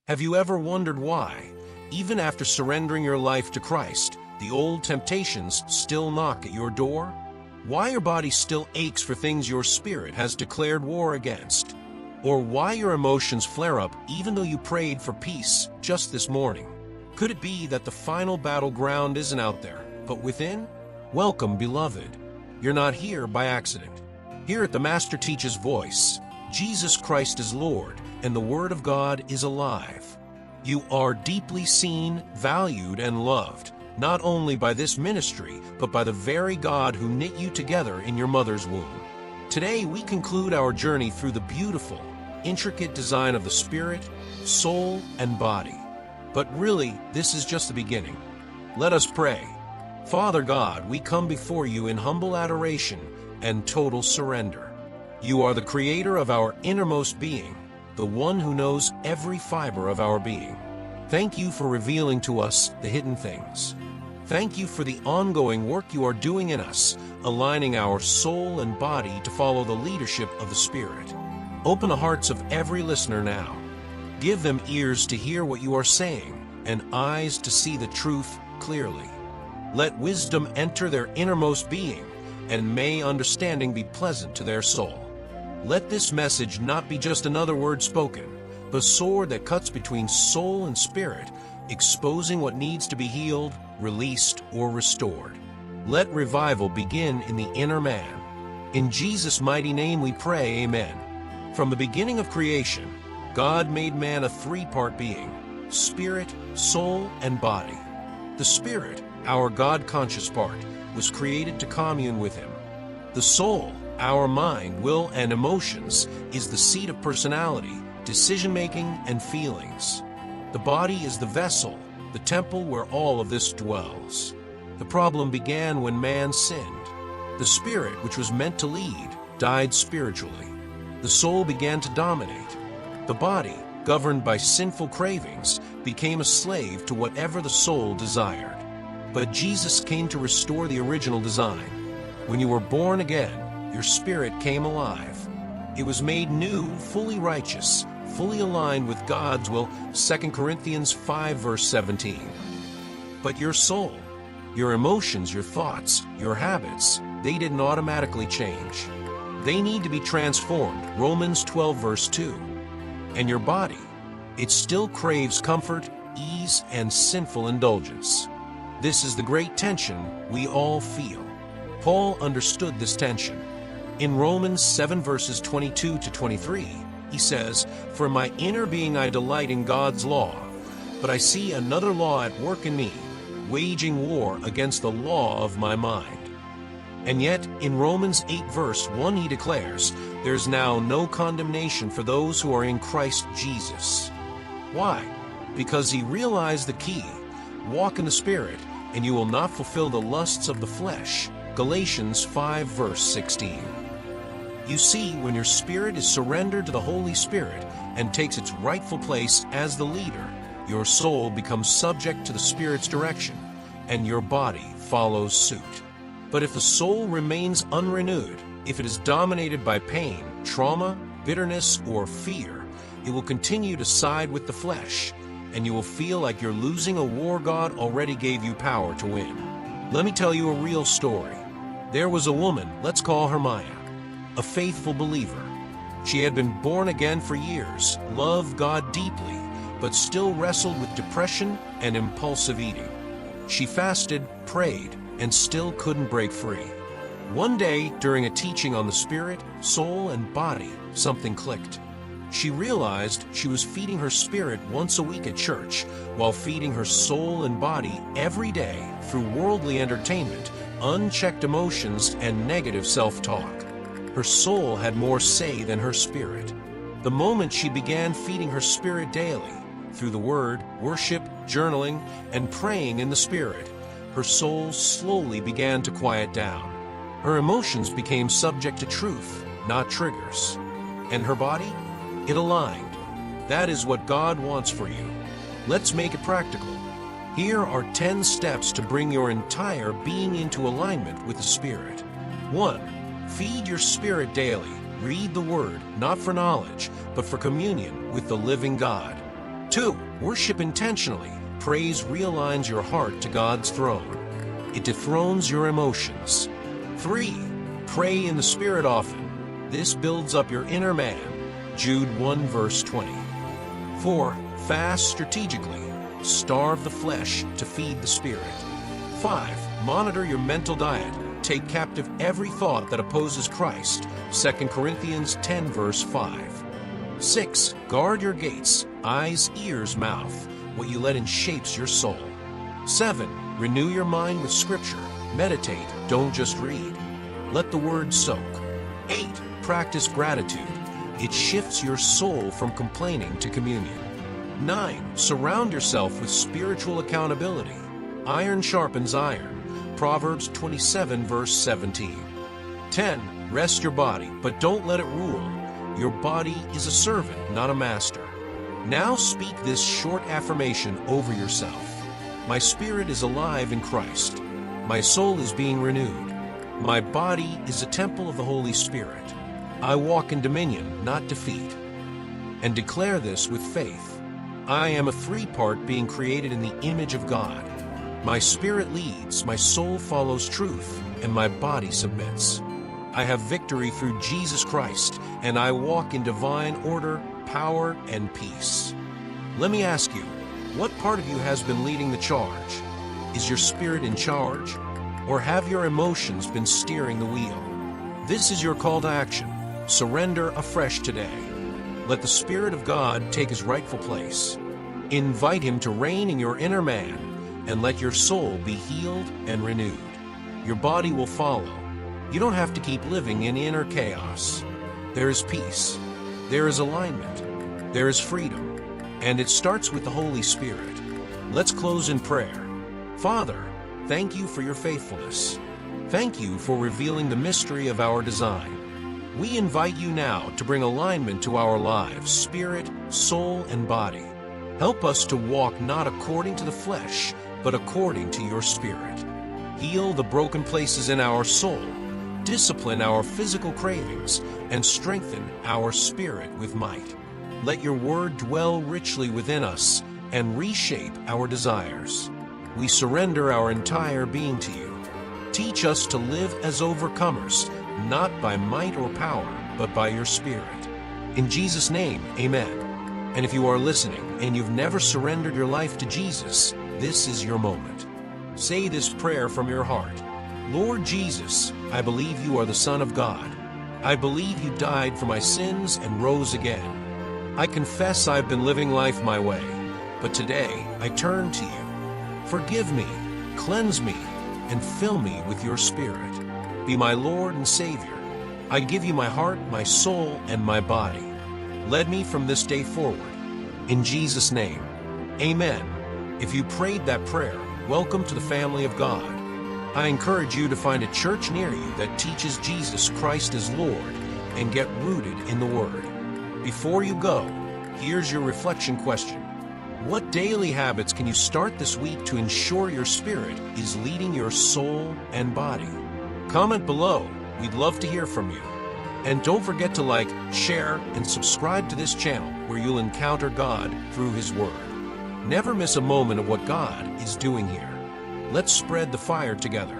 Have you ever wondered why, even after surrendering your life to Christ, the old temptations still knock at your door? Why your body still aches for things your spirit has declared war against? Or why your emotions flare up even though you prayed for peace just this morning? Could it be that the final battleground isn't out there, but within? Welcome, beloved. You're not here by accident. Here at the Master Teacher's Voice, Jesus Christ is Lord, and the Word of God is alive. You are deeply seen, valued, and loved, not only by this ministry, but by the very God who knit you together in your mother's womb. Today, we conclude our journey through the beautiful, intricate design of the spirit, soul, and body. But really, this is just the beginning. Let us pray. Father God, we come before you in humble adoration and total surrender. You are the creator of our innermost being, the one who knows every fiber of our being. Thank you for revealing to us the hidden things. Thank you for the ongoing work you are doing in us, aligning our soul and body to follow the leadership of the Spirit. Open the hearts of every listener now. Give them ears to hear what you are saying and eyes to see the truth clearly. Let wisdom enter their innermost being, and may understanding be pleasant to their soul. Let this message not be just another word spoken, but a sword that cuts between soul and spirit, exposing what needs to be healed, released, or restored. Let revival begin in the inner man. In Jesus' mighty name we pray, amen. From the beginning of creation, God made man a three-part being: spirit, soul, and body. The spirit, our God-conscious part, was created to commune with him. The soul, our mind, will, and emotions, is the seat of personality, decision-making, and feelings. The body is the vessel, the temple where all of this dwells. The problem began when man sinned. The spirit, which was meant to lead, died spiritually. The soul began to dominate. The body, governed by sinful cravings, became a slave to whatever the soul desired. But Jesus came to restore the original design. When you were born again, your spirit came alive. It was made new, fully righteous, fully aligned with God's will, 2 Corinthians 5 verse 17. But your soul, your emotions, your thoughts, your habits, they didn't automatically change. They need to be transformed, Romans 12 verse 2. And your body, it still craves comfort, ease, and sinful indulgence. This is the great tension we all feel. Paul understood this tension. In Romans 7 verses 22 to 23, he says, "For in my inner being I delight in God's law, but I see another law at work in me, waging war against the law of my mind." And yet, in Romans 8 verse 1 he declares, "There's now no condemnation for those who are in Christ Jesus." Why? Because he realized the key: walk in the Spirit, and you will not fulfill the lusts of the flesh, Galatians 5 verse 16. You see, when your spirit is surrendered to the Holy Spirit and takes its rightful place as the leader, your soul becomes subject to the Spirit's direction, and your body follows suit. But if the soul remains unrenewed, if it is dominated by pain, trauma, bitterness, or fear, it will continue to side with the flesh, and you will feel like you're losing a war God already gave you power to win. Let me tell you a real story. There was a woman, let's call her Maya, a faithful believer. She had been born again for years, loved God deeply, but still wrestled with depression and impulsive eating. She fasted, prayed, and still couldn't break free. One day, during a teaching on the spirit, soul, and body, something clicked. She realized she was feeding her spirit once a week at church, while feeding her soul and body every day through worldly entertainment, unchecked emotions, and negative self-talk. Her soul had more say than her spirit. The moment she began feeding her spirit daily, through the Word, worship, journaling, and praying in the Spirit, her soul slowly began to quiet down. Her emotions became subject to truth, not triggers. And her body? It aligned. That is what God wants for you. Let's make it practical. Here are 10 steps to bring your entire being into alignment with the Spirit. 1. Feed your spirit daily. Read the Word, not for knowledge, but for communion with the living God. 2. Worship intentionally. Praise realigns your heart to God's throne. It dethrones your emotions. 3. Pray in the Spirit often. This builds up your inner man. Jude 1 verse 20. 4. Fast strategically. Starve the flesh to feed the Spirit. 5. Monitor your mental diet. Take captive every thought that opposes Christ. 2 Corinthians 10 verse 5. 6. Guard your gates, eyes, ears, mouth. What you let in shapes your soul. 7. Renew your mind with Scripture. Meditate, don't just read. Let the Word soak. 8. Practice gratitude. It shifts your soul from complaining to communion. 9. Surround yourself with spiritual accountability. Iron sharpens iron. Proverbs 27 verse 17. 10. Rest your body, but don't let it rule. Your body is a servant, not a master. Now speak this short affirmation over yourself. My spirit is alive in Christ. My soul is being renewed. My body is a temple of the Holy Spirit. I walk in dominion, not defeat. And declare this with faith. I am a three-part being created in the image of God. My spirit leads, my soul follows truth, and my body submits. I have victory through Jesus Christ, and I walk in divine order, power, and peace. Let me ask you, what part of you has been leading the charge? Is your spirit in charge? Or have your emotions been steering the wheel? This is your call to action. Surrender afresh today. Let the Spirit of God take His rightful place. Invite Him to reign in your inner man, and let your soul be healed and renewed. Your body will follow. You don't have to keep living in inner chaos. There is peace. There is alignment. There is freedom. And it starts with the Holy Spirit. Let's close in prayer. Father, thank you for your faithfulness. Thank you for revealing the mystery of our design. We invite you now to bring alignment to our lives, spirit, soul, and body. Help us to walk not according to the flesh, but according to your Spirit. Heal the broken places in our soul, discipline our physical cravings, and strengthen our spirit with might. Let your word dwell richly within us and reshape our desires. We surrender our entire being to you. Teach us to live as overcomers, not by might or power, but by your Spirit. In Jesus' name, amen. And if you are listening and you've never surrendered your life to Jesus, this is your moment. Say this prayer from your heart. Lord Jesus, I believe you are the Son of God. I believe you died for my sins and rose again. I confess I've been living life my way, but today I turn to you. Forgive me, cleanse me, and fill me with your Spirit. Be my Lord and Savior. I give you my heart, my soul, and my body. Lead me from this day forward. In Jesus' name, amen. If you prayed that prayer, welcome to the family of God. I encourage you to find a church near you that teaches Jesus Christ as Lord and get rooted in the Word. Before you go, here's your reflection question. What daily habits can you start this week to ensure your spirit is leading your soul and body? Comment below. We'd love to hear from you. And don't forget to like, share, and subscribe to this channel where you'll encounter God through His Word. Never miss a moment of what God is doing here. Let's spread the fire together.